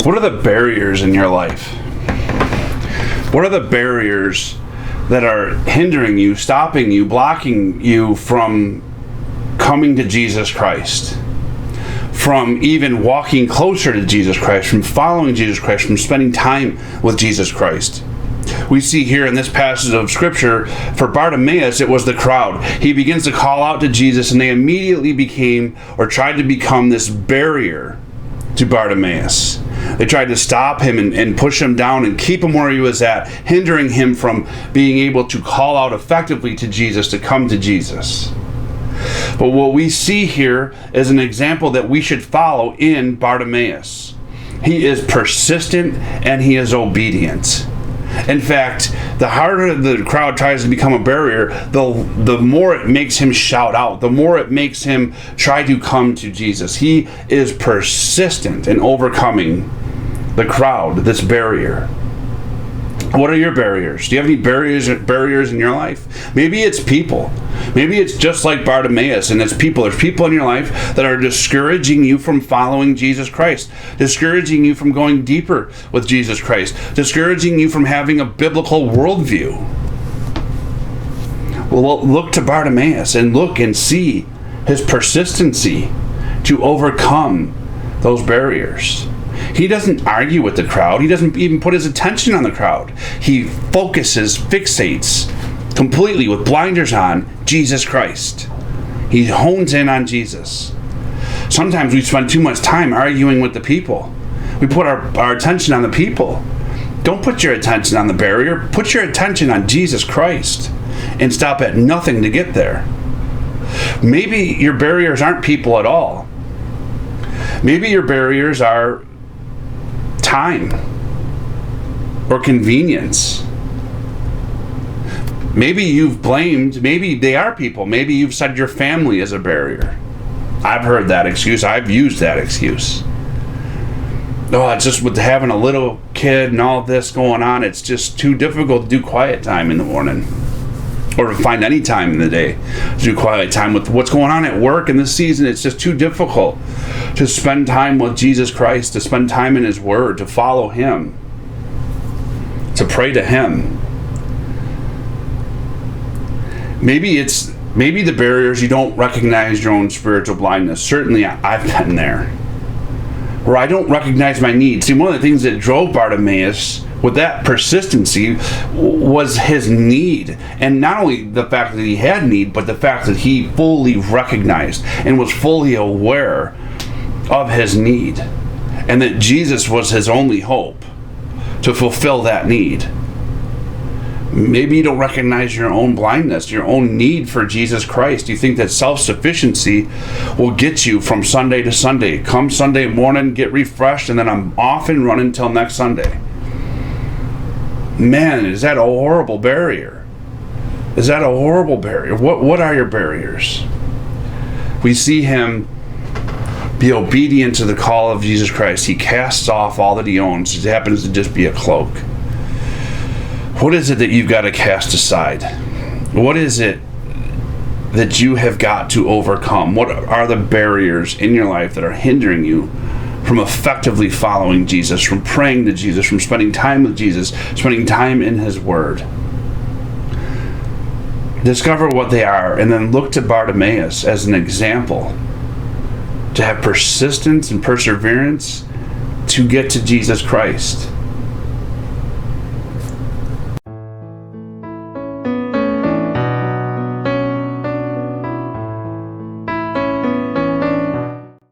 What are the barriers in your life? What are the barriers that are hindering you, stopping you, blocking you from coming to Jesus Christ? From even walking closer to Jesus Christ, from following Jesus Christ, from spending time with Jesus Christ? We see here in this passage of Scripture, for Bartimaeus, it was the crowd. He begins to call out to Jesus, and they immediately became, or tried to become, this barrier to Bartimaeus. They tried to stop him and push him down and keep him where he was at, hindering him from being able to call out effectively to Jesus, to come to Jesus. But what we see here is an example that we should follow in Bartimaeus. He is persistent and he is obedient. In fact, the harder the crowd tries to become a barrier, the more it makes him shout out, the more it makes him try to come to Jesus. He is persistent in overcoming the crowd, this barrier. What are your barriers? Do you have any barriers in your life? Maybe it's people. Maybe it's just like Bartimaeus, and it's people. There's people in your life that are discouraging you from following Jesus Christ, discouraging you from going deeper with Jesus Christ, discouraging you from having a biblical worldview. Well, look to Bartimaeus and look and see his persistency to overcome those barriers. He doesn't argue with the crowd. He doesn't even put his attention on the crowd. He fixates completely with blinders on Jesus Christ. He hones in on Jesus. Sometimes we spend too much time arguing with the people. We put our attention on the people. Don't put your attention on the barrier. Put your attention on Jesus Christ and stop at nothing to get there. Maybe your barriers aren't people at all. Maybe your barriers are time or convenience. Maybe you've blamed, maybe they are people, maybe you've said your family is a barrier. I've heard that excuse. I've used that excuse. Oh, it's just with having a little kid and all this going on, it's just too difficult to do quiet time in the morning, or to find any time in the day to do quiet time. With what's going on at work in this season, it's just too difficult to spend time with Jesus Christ, to spend time in his word, to follow him, to pray to him. Maybe the barriers, you don't recognize your own spiritual blindness. Certainly I've been there, where I don't recognize my needs. See, one of the things that drove Bartimaeus with that persistency was his need. And not only the fact that he had need, but the fact that he fully recognized and was fully aware of his need, and that Jesus was his only hope to fulfill that need. Maybe you don't recognize your own blindness, your own need for Jesus Christ. You think that self-sufficiency will get you from Sunday to Sunday. Come Sunday morning, get refreshed, and then I'm off and running until next Sunday. Man, is that a horrible barrier? Is that a horrible barrier? What are your barriers? We see him be obedient to the call of Jesus Christ. He casts off all that he owns. It happens to just be a cloak. What is it that you've got to cast aside? What is it that you have got to overcome? What are the barriers in your life that are hindering you from effectively following Jesus, from praying to Jesus, from spending time with Jesus, spending time in his word? Discover what they are, and then look to Bartimaeus as an example to have persistence and perseverance to get to Jesus Christ.